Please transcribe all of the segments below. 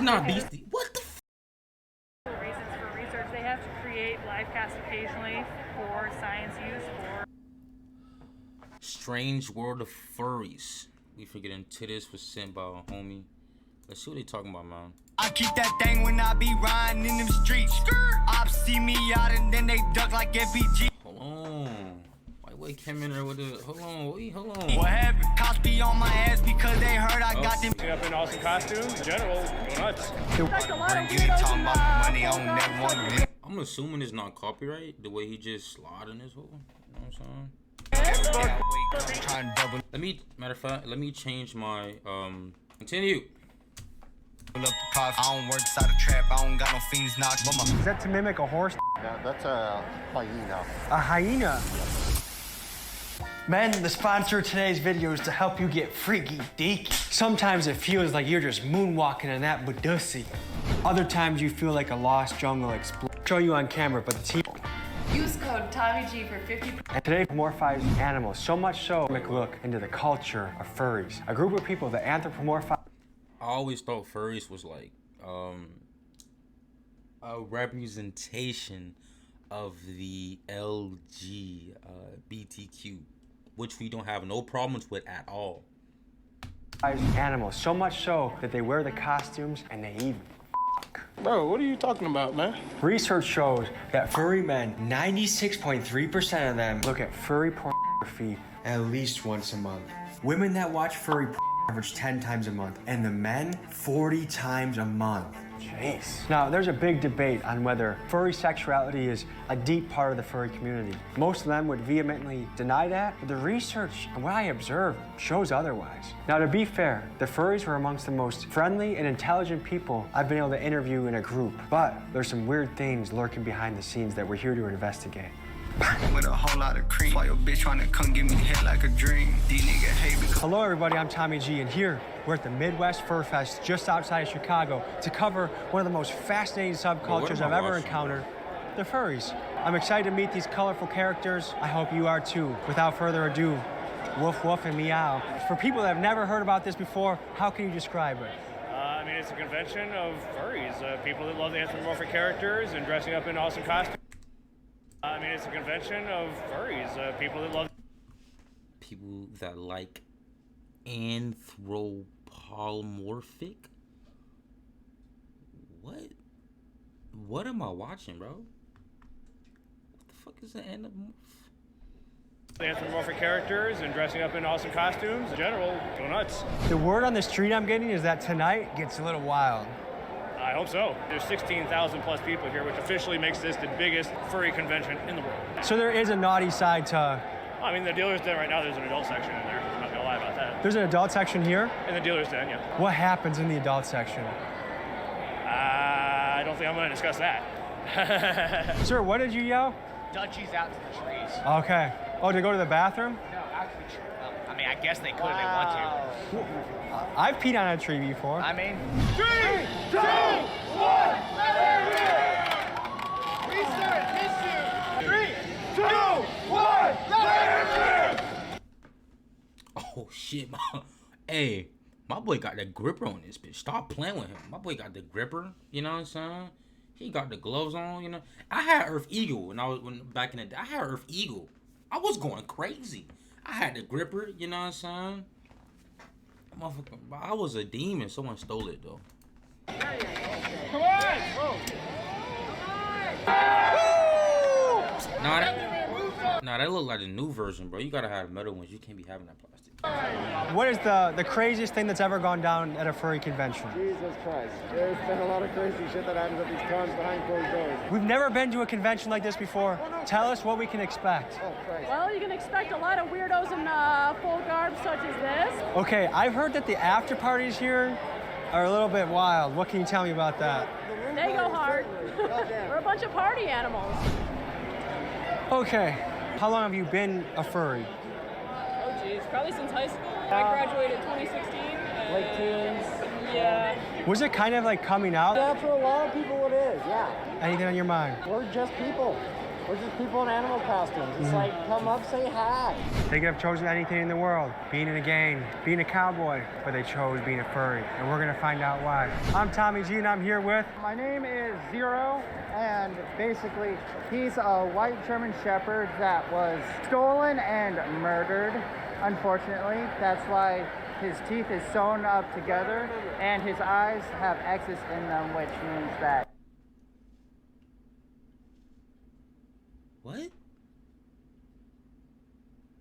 not beastie. What the Reasons for research, they have to create live casts occasionally for science use. For Strange World of Furries. We forgetting Titties was sent by a homie. Let's see what they talking about, man. I keep that thing when I be riding in them streets. Ops see me out and then they duck like FPG. Hold on. Wait, came in there with the. Hold on, wait, hold on. What happened? Cops be on my ass because they heard I got them. Up in awesome costumes, in general, go nuts. I'm assuming it's not copyright, the way he just slotted in his hole. You know what I'm saying? Let me, matter of fact, let me change my, continue. I don't work inside a trap, I don't got no fiends knocked. Is that to mimic a horse? Yeah, that's a hyena. A hyena? Men, the sponsor of today's video is to help you get freaky deaky. Sometimes it feels like you're just moonwalking in that budussy. Other times you feel like a lost jungle explorer. Show you on camera, but the team. Use code TommyG for 50%. And today morphize animals, so much so make a look into the culture of furries. A group of people that anthropomorphize. I always thought furries was like, a representation of the LGBTQ, which we don't have no problems with at all. Animals, so much so that they wear the costumes and they even Bro, what are you talking about, man? Research shows that furry men, 96.3% of them, look at furry pornography at least once a month. Women that watch furry average 10 times a month, and the men, 40 times a month. Jeez. Now, there's a big debate on whether furry sexuality is a deep part of the furry community. Most of them would vehemently deny that, but the research and what I observed shows otherwise. Now, to be fair, the furries were amongst the most friendly and intelligent people I've been able to interview in a group, but there's some weird things lurking behind the scenes that we're here to investigate. With a whole lot of cream. Why your bitch tryna come give me head like a dream? These niggas hate because. Hello everybody, I'm Tommy G, and here we're at the Midwest Fur Fest just outside of Chicago to cover one of the most fascinating subcultures I've ever encountered, the furries. I'm excited to meet these colorful characters. I hope you are too. Without further ado, woof woof and meow. For people that have never heard about this before, how can you describe it? I mean, it's a convention of furries, people that love the anthropomorphic characters and dressing up in awesome costumes. I mean, it's a convention of furries, people that love... People that like anthropomorphic? What? What am I watching, bro? What the fuck is an anthropomorphic? The anthropomorphic characters and dressing up in awesome costumes. In general, go nuts. The word on the street I'm getting is that tonight gets a little wild. I hope so. There's 16,000 plus people here, which officially makes this the biggest furry convention in the world. So there is a naughty side to... I mean, the dealer's den right now, there's an adult section in there. I'm not gonna lie about that. There's an adult section here? In the dealer's den, yeah. What happens in the adult section? I don't think I'm gonna discuss that. Sir, what did you yell? Dutchies out to the trees. Okay. Oh, to go to the bathroom? No, out to the tree. I mean, I guess they could if they want to. I've peed on a tree before. I mean... 3, 2, 1, let it rip! Restart, mission! 3, 2, 1, let it rip! Oh shit, hey, my boy got that gripper on this bitch. Stop playing with him. My boy got the gripper, you know what I'm saying? He got the gloves on, you know. I had Earth Eagle back in the day. I had Earth Eagle. I was going crazy. I had the gripper, you know what I'm saying? Motherfucker, I was a demon. Someone stole it though. Come on! Nah, that look like the new version, bro. You gotta have metal ones. You can't be having that plastic. What is the craziest thing that's ever gone down at a furry convention? Jesus Christ. There's been a lot of crazy shit that happens at these cons behind closed doors. We've never been to a convention like this before. Tell us what we can expect. Oh, Christ. well, you can expect a lot of weirdos in full garb such as this. Okay, I've heard that the after parties here are a little bit wild. What can you tell me about that? They go hard. We're a bunch of party animals. Okay, how long have you been a furry? Oh geez, probably since high school. I graduated 2016. Late teens. Yeah. Was it kind of like coming out? Yeah, for a lot of people it is, yeah. Anything on your mind? We're just people. We're just people in animal costumes. It's like, come up, say hi. They could have chosen anything in the world, being in a gang, being a cowboy, but they chose being a furry, and we're gonna find out why. I'm Tommy G, and I'm here with... My name is Zero, and basically, he's a white German Shepherd that was stolen and murdered, unfortunately. That's why his teeth is sewn up together, and his eyes have X's in them, which means that... What?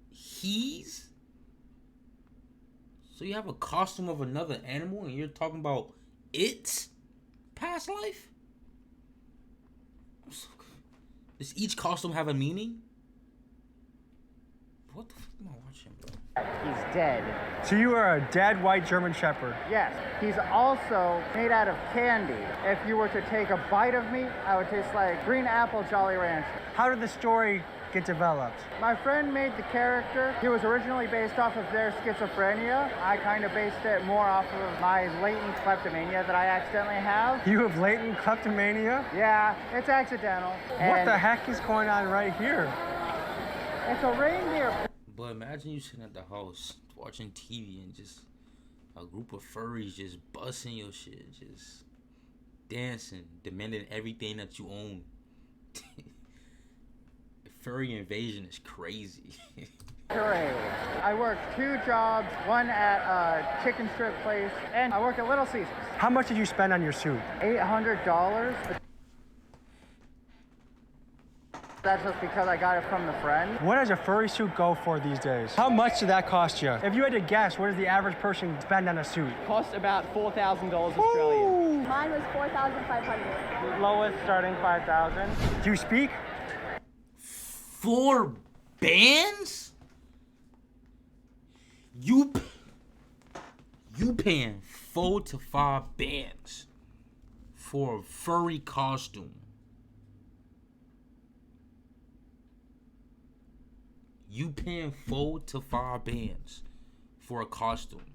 He's? So you have a costume of another animal and you're talking about its past life? Does each costume have a meaning? What the fuck am I watching, bro? He's dead. So you are a dead white German Shepherd. Yes, he's also made out of candy. If you were to take a bite of me, I would taste like green apple Jolly Rancher. How did the story get developed? My friend made the character. He was originally based off of their schizophrenia. I kind of based it more off of my latent kleptomania that I accidentally have. You have latent kleptomania? Yeah, it's accidental. What the heck is going on right here? It's a reindeer. But imagine you sitting at the house watching TV and just a group of furries just busting your shit, just dancing, demanding everything that you own. Furry invasion is crazy. Hooray. I worked 2 jobs, one at a chicken strip place, and I work at Little Caesars. How much did you spend on your suit? $800. That's just because I got it from the friend. What does a furry suit go for these days? How much did that cost you? If you had to guess, what does the average person spend on a suit? Cost about $4,000 Australian. Mine was $4,500. Lowest starting $5,000. Do you speak? 4 bands? You paying 4 to 5 bands for a furry costume? You paying 4 to 5 bands for a costume?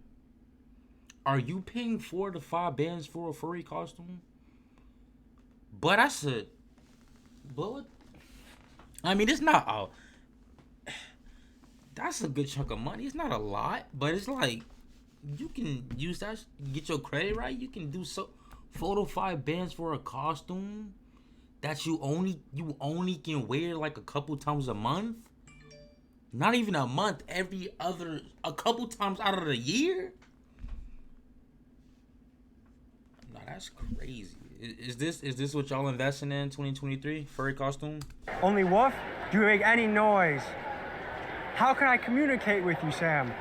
Are you paying 4 to 5 bands for a furry costume? But I said, but I mean, it's not a. That's a good chunk of money. It's not a lot, but it's like you can use that. Get your credit right. You can do 4 to 5 bands for a costume that you only can wear like a couple times a month. Not even a month. A couple times out of the year. No, that's crazy. Is this what y'all investing in 2023? Furry costume? Only woof? Do you make any noise? How can I communicate with you, Sam?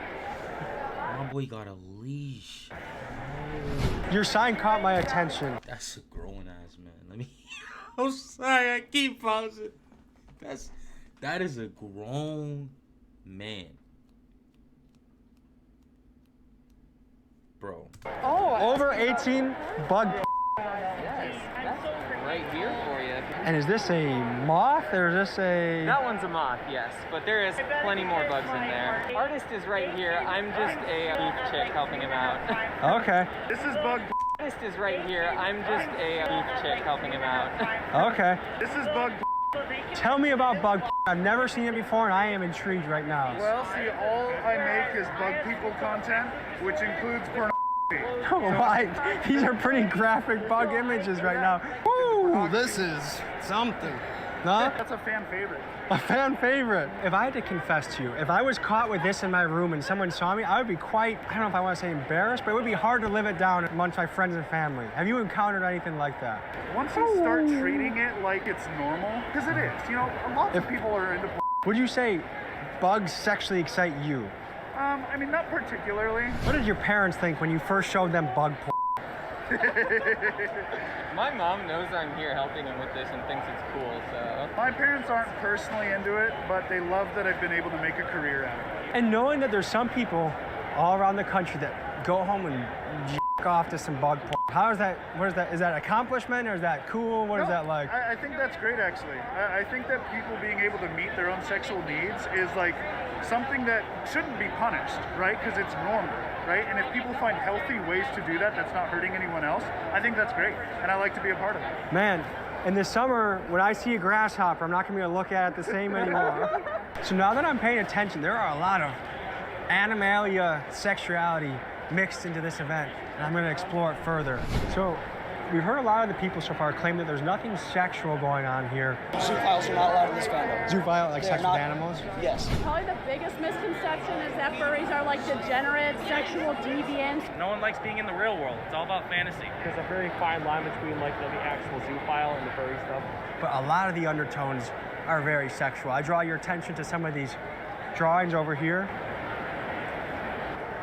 My boy got a leash. Your sign caught my attention. That's a grown ass man. Let me. I'm sorry, I keep pausing. That is a grown man, bro. Oh, over 18 bug. Yes, that's right here for you. And is this a moth or is this a... That one's a moth, yes, but there is plenty more bugs in there. Artist is right here. I'm just a booth chick helping him out. Okay. This is Bug. Artist is right here. I'm just a booth chick helping him out. Okay. This is Bug. Tell me about bug. I've never seen it before and I am intrigued right now. Well, see, all I make is bug people content, which includes pornography. Oh my, these are pretty graphic bug images right now. Woo, this is something. Huh? That's a fan favorite. A fan favorite. If I had to confess to you, if I was caught with this in my room and someone saw me, I would be quite, I don't know if I want to say embarrassed, but it would be hard to live it down amongst my friends and family. Have you encountered anything like that? Once you start treating it like it's normal, because it is, you know, lots of people are into. Would you say bugs sexually excite you? I mean, not particularly. What did your parents think when you first showed them bug porn? My mom knows I'm here helping him with this and thinks it's cool, so. My parents aren't personally into it, but they love that I've been able to make a career out of it. And knowing that there's some people all around the country that go home and jack off to some bug porn. How is that, what is that, is that accomplishment or is that cool? What is that like? I think that's great, actually. I think that people being able to meet their own sexual needs is like something that shouldn't be punished, right? Because it's normal. right? And if people find healthy ways to do that that's not hurting anyone else, I think that's great. And I like to be a part of it. Man, in the summer, when I see a grasshopper, I'm not gonna be able to look at it the same anymore. So now that I'm paying attention, there are a lot of animalia sexuality mixed into this event, and I'm gonna explore it further. So, we've heard a lot of the people so far claim that there's nothing sexual going on here. Zoophiles are not allowed in this fandom. Zoophile, like sex with animals? Yes. Probably the biggest misconception is that furries are like degenerate, sexual deviants. No one likes being in the real world. It's all about fantasy. There's a very fine line between like the actual zoophile and the furry stuff. But a lot of the undertones are very sexual. I draw your attention to some of these drawings over here.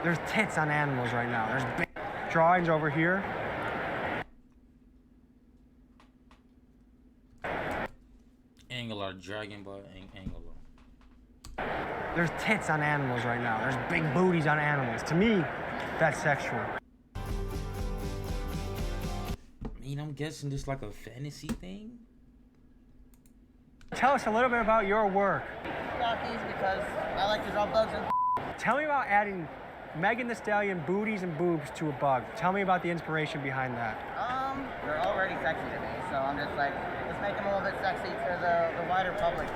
There's tits on animals right now. There's big drawings over here. Angler, dragon ball, angler. There's tits on animals right now. There's big booties on animals. To me, that's sexual. I mean, I'm guessing this like a fantasy thing. Tell us a little bit about your work. Flockies because I like to draw bugs and Tell me about adding Megan Thee Stallion booties and boobs to a bug. Tell me about the inspiration behind that. they're already sexy to me, so I'm just like, let's make them a little bit sexy to the wider public.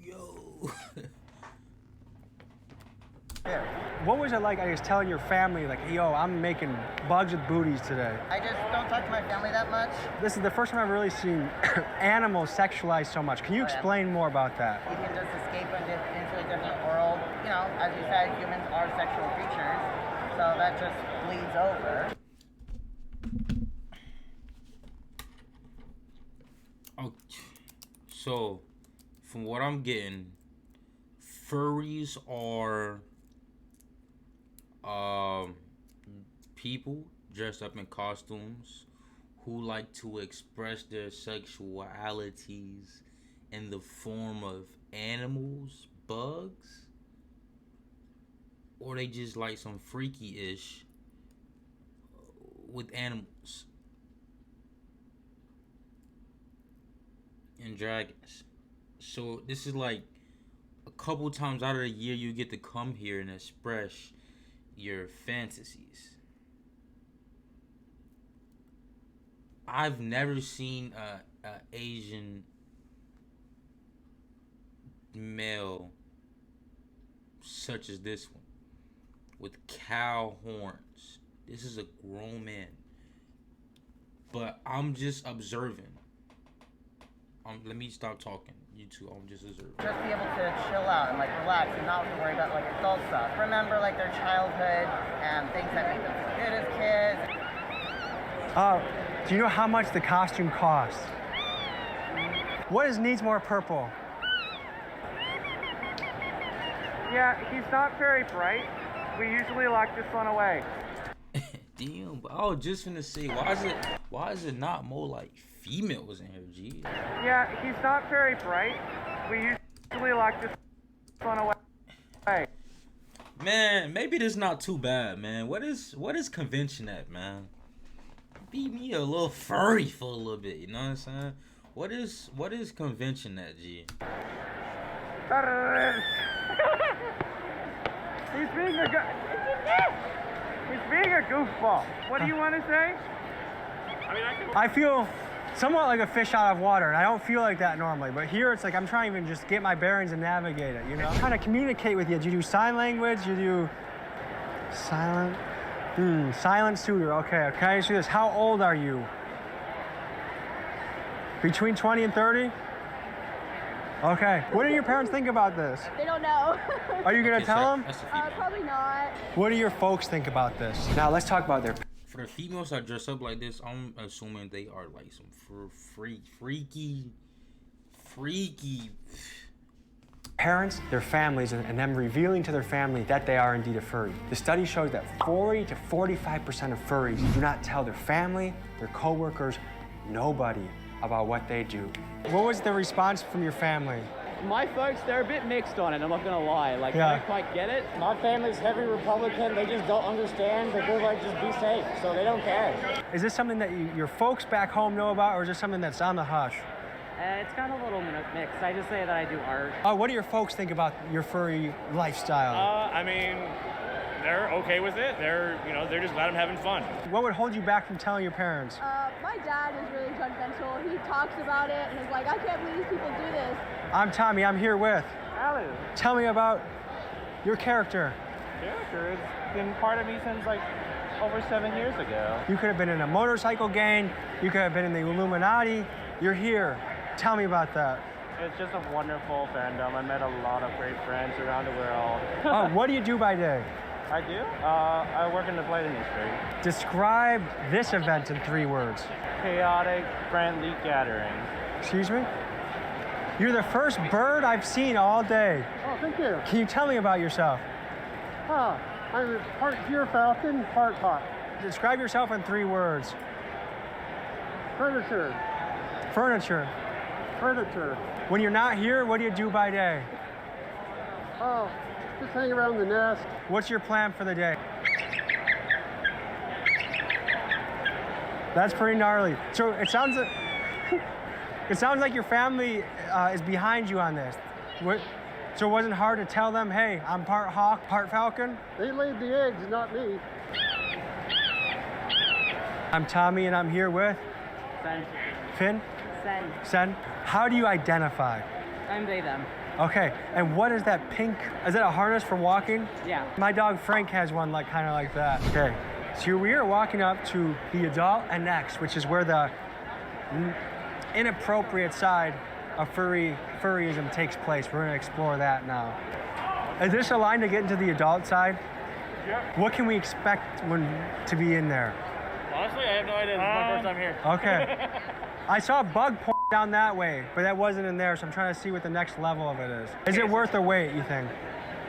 Yo. Yeah. What was it like, I guess, telling your family, like, yo, I'm making bugs with booties today? I just don't talk to my family that much. This is the first time I've really seen animals sexualized so much. Can you explain more about that? You can just escape into a different world. You know, as you said, humans are sexual creatures, so that just bleeds over. Okay. So, from what I'm getting, furries are people dressed up in costumes who like to express their sexualities in the form of animals, bugs, or they just like some freaky-ish with animals and dragons. So this is like a couple times out of the year you get to come here and express your fantasies. I've never seen a Asian male such as this one with cow horns. This is a grown man, but I'm just observing. Let me stop talking. You two, I'm just observing. Just be able to chill out and like relax and not have to worry about like adult stuff. Remember like their childhood and things that made them feel good as kids. Do you know how much the costume costs? What is needs more purple? Yeah, he's not very bright. We usually lock this one away. Damn, but I was just finna say, why is it not more like females in here, G? Yeah, he's not very bright. We usually lock this one away. Man, maybe this not too bad, man. What is convention at, man? Be me a little furry for a little bit, you know what I'm saying? What is convention at, G? He's being a goofball. What do you want to say? I feel somewhat like a fish out of water, and I don't feel like that normally, but here it's like I'm trying to even just get my bearings and navigate it, you know? I'm trying to communicate with you. Do you do sign language? You do silent? Silent suitor, okay. Can I ask you this? How old are you? Between 20 and 30? Okay. What do your parents think about this? They don't know. Are you gonna tell them? Probably not. What do your folks think about this? Now let's talk about their... For the females that dress up like this, I'm assuming they are like some freaky parents, their families, and them revealing to their family that they are indeed a furry. The study shows that 40 to 45% of furries do not tell their family, their coworkers, nobody about what they do. What was the response from your family? My folks, they're a bit mixed on it, I'm not gonna lie. Like, I don't quite get it. My family's heavy Republican. They just don't understand. They're like, just be safe, so they don't care. Is this something that your folks back home know about, or is this something that's on the hush? It's kind of a little mixed. I just say that I do art. What do your folks think about your furry lifestyle? I mean, they're okay with it. They're just glad I'm having fun. What would hold you back from telling your parents? My dad is really judgmental. He talks about it and is like, I can't believe these people do this. I'm Tommy. I'm here with Alan. Tell me about your character. Character has been part of me since like over 7 years ago. You could have been in a motorcycle gang. You could have been in the Illuminati. You're here. Tell me about that. It's just a wonderful fandom. I met a lot of great friends around the world. What do you do by day? I do. I work in the plate industry. Describe this event in 3 words. Chaotic, friendly gathering. Excuse me? You're the first bird I've seen all day. Oh, thank you. Can you tell me about yourself? I'm a part deer falcon, part hawk. Describe yourself in 3 words. Furniture. Furniture. Furniture. When you're not here, what do you do by day? Oh, just hang around the nest. What's your plan for the day? That's pretty gnarly. So it sounds like your family is behind you on this. So it wasn't hard to tell them, hey, I'm part hawk, part falcon? They laid the eggs, not me. I'm Tommy and I'm here with? Sen. Finn? Sen. Sen? How do you identify? I'm they, them. Okay, and what is that pink? Is that a harness for walking? Yeah. My dog Frank has one kind of like that. Okay, so we are walking up to the adult and next, which is where the inappropriate side of furryism takes place. We're gonna explore that now. Is this a line to get into the adult side? Yeah. What can we expect to be in there? Honestly, I have no idea. This is my first time here. Okay. I saw bug porn down that way, but that wasn't in there, so I'm trying to see what the next level of it is. Is it worth the wait, you think?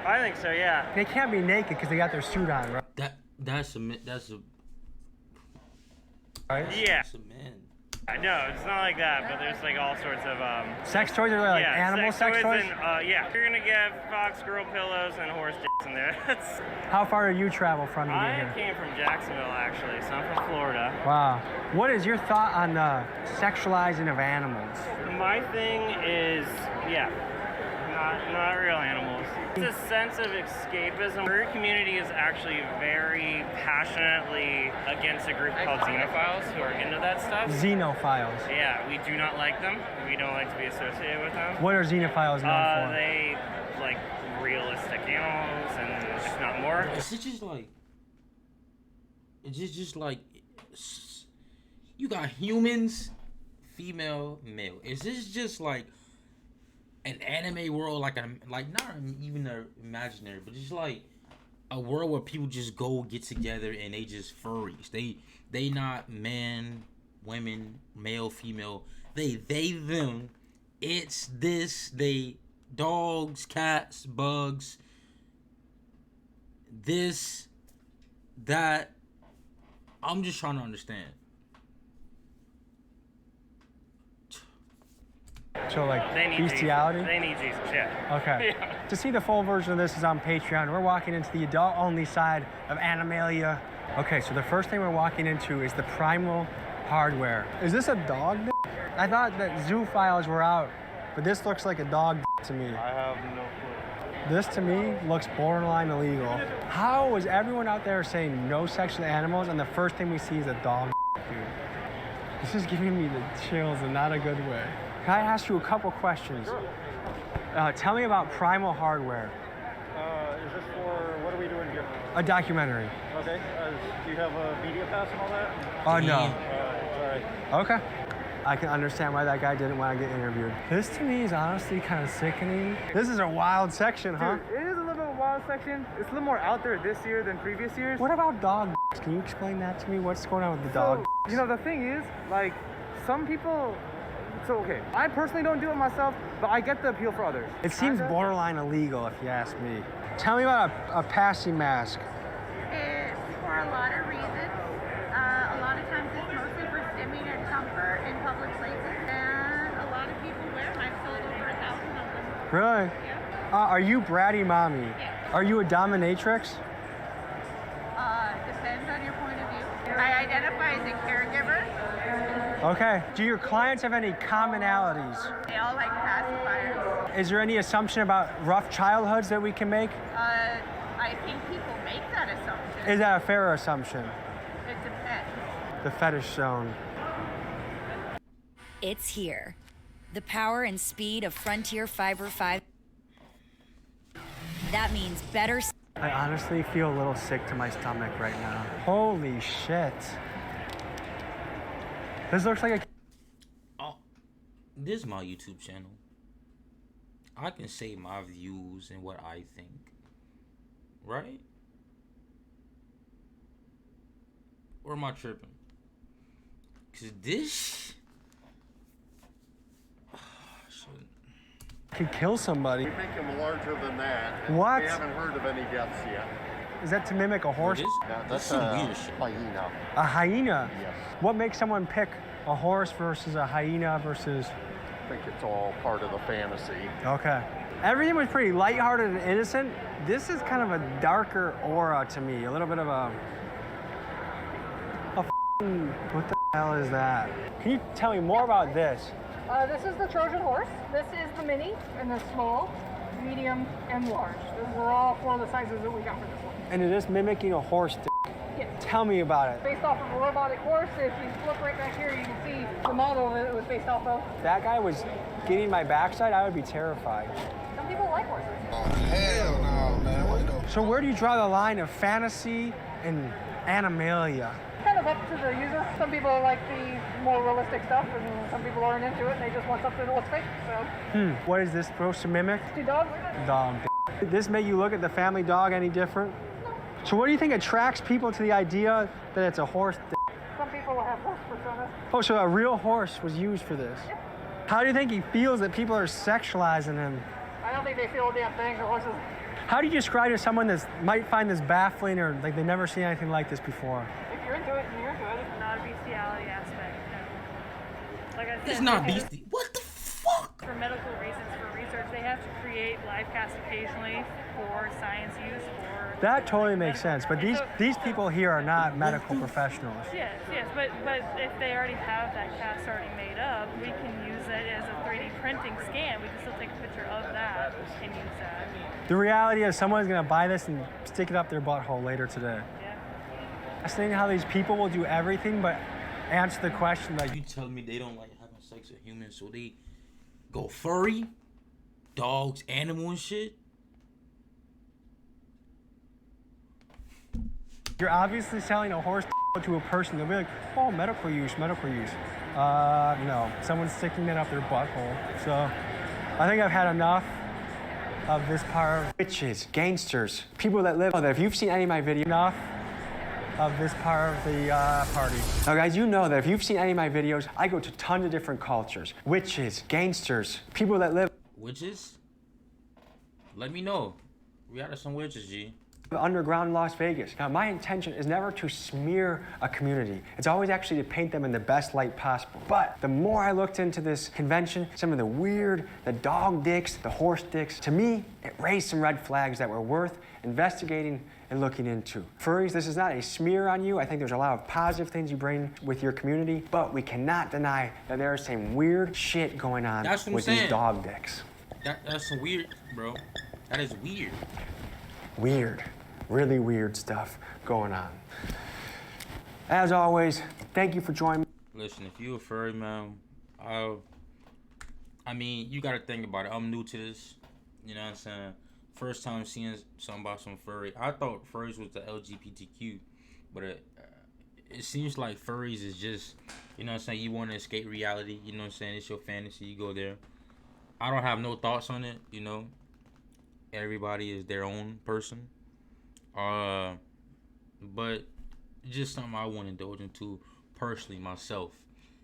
I think so, yeah. They can't be naked because they got their suit on, right? That's a right? Yeah. That's a man. No, it's not like that, but there's like all sorts of sex toys, or like animal sex toys? And, yeah, you're gonna get fox girl pillows and horse dicks in there. How far did you travel from to get I here? came from Jacksonville actually, so I'm from Florida. Wow. What is your thought on the sexualizing of animals? My thing is, not real animals. It's a sense of escapism. Our community is actually very passionately against a group called xenophiles who are into that stuff. Xenophiles. Yeah, we do not like them. We don't like to be associated with them. What are xenophiles known for? They like realistic animals, and if not more. Is it just like you got humans, female, male? Is this just like an anime world, like not even a imaginary, but just like a world where people just go get together and they just furries. They not man, women, male, female. They them. It's this. They dogs, cats, bugs. This, that. I'm just trying to understand. So like bestiality? They need Jesus, yeah. Okay. Yeah. To see the full version of this is on Patreon. We're walking into the adult-only side of Animalia. Okay, so the first thing we're walking into is the primal hardware. Is this a dog? I thought that zoophiles were out, but this looks like a dog to me. I have no clue. This to me looks borderline illegal. How is everyone out there saying no sex with animals and the first thing we see is a dog, dude? This is giving me the chills in not a good way. Can I ask you a couple questions? Sure. Tell me about primal hardware. Is this for, what are we doing here? A documentary. Okay. Do you have a media pass and all that? No. Sorry. Okay. I can understand why that guy didn't want to get interviewed. This to me is honestly kind of sickening. This is a wild section, huh? Dude, it is a little bit of a wild section. It's a little more out there this year than previous years. What about dog? Can you explain that to me? What's going on with the dog? You know, the thing is, like, some people... So, okay, I personally don't do it myself, but I get the appeal for others. It seems borderline illegal, if you ask me. Tell me about a passy mask. It's for a lot of reasons. A lot of times it's mostly for stimming and comfort in public places, and a lot of people wear them. I've sold over 1,000 of them. Really? Yeah. Are you bratty mommy? Yeah. Are you a dominatrix? Depends on your point of view. I identify as a caregiver. Okay. Do your clients have any commonalities? They all like pacifiers. Is there any assumption about rough childhoods that we can make? I think people make that assumption. Is that a fair assumption? It depends. The fetish zone. It's here. The power and speed of Frontier Fiber 5. That means better. I honestly feel a little sick to my stomach right now. Holy shit. This looks like a... Oh, this is my YouTube channel. I can say my views and what I think. Right? Or am I tripping? Cause this could kill somebody. We make them larger than that. What? We haven't heard of any deaths yet. Is that to mimic a horse? That's some weird shit. Hyena. A hyena? Yes. What makes someone pick a horse versus a hyena versus... I think it's all part of the fantasy. Okay. Everything was pretty lighthearted and innocent. This is kind of a darker aura to me. A little bit of a what the hell is that? Can you tell me more about this? This is the Trojan horse. This is the mini and the small, medium, and large. Those are all 4 of the sizes that we got for this one. And it is mimicking a horse. Yes. Tell me about it. Based off of a robotic horse. If you look right back here, you can see the model that it was based off of. That guy was getting my backside, I would be terrified. Some people like horses. Oh, hell no, man. So where do you draw the line of fantasy and animalia? Kind of up to the user. Some people like the more realistic stuff, and some people aren't into it, and they just want something that looks fake. So. What is this supposed to mimic? Two dogs. Dog. Did this make you look at the family dog any different? No. So what do you think attracts people to the idea that it's a horse? Some people will have horse personas. Oh, so a real horse was used for this? Yeah. How do you think he feels that people are sexualizing him? I don't think they feel a damn thing. The horses. How do you describe to someone that might find this baffling or like they've never seen anything like this before? If you're into it, and you're into it. It's not a bestiality aspect. No. Like I said, it's not beastie. What the fuck? For medical reasons, for research, they have to create live casts occasionally for science use. That totally makes sense. But these people here are not medical professionals. Yes, but if they already have that cast already made up, we can use it as a 3D printing scan. We can still take a picture of that and use that. The reality is someone's gonna buy this and stick it up their butthole later today. Yeah. Fascinating how these people will do everything but answer the question like, you telling me they don't like having sex with humans, so they go furry, dogs, animal and shit? You're obviously selling a horse to a person. They'll be like, oh, medical use, medical use. No, someone's sticking it up their butthole. So I think I've had enough of this part of witches, gangsters, people that live. If you've seen any of my videos, enough of this part of the party. Now guys, you know that if you've seen any of my videos, I go to tons of different cultures. Witches, gangsters, people that live. Witches? Let me know. We out of some witches, G. Underground Las Vegas. Now, my intention is never to smear a community. It's always actually to paint them in the best light possible. But the more I looked into this convention, some of the weird, the dog dicks, the horse dicks, to me, it raised some red flags that were worth investigating and looking into. Furries, this is not a smear on you. I think there's a lot of positive things you bring with your community, but we cannot deny that there is some weird shit going on with these dog dicks. That's some weird, bro. That is weird. Weird. Really weird stuff going on. As always, thank you for joining me. Listen, if you a furry, man, I mean, you gotta think about it. I'm new to this. You know what I'm saying? First time seeing something about some furry. I thought furries was the LGBTQ, but it seems like furries is just, you know what I'm saying, you want to escape reality. You know what I'm saying? It's your fantasy. You go there. I don't have no thoughts on it, you know. Everybody is their own person. But just something I want to indulge into personally myself.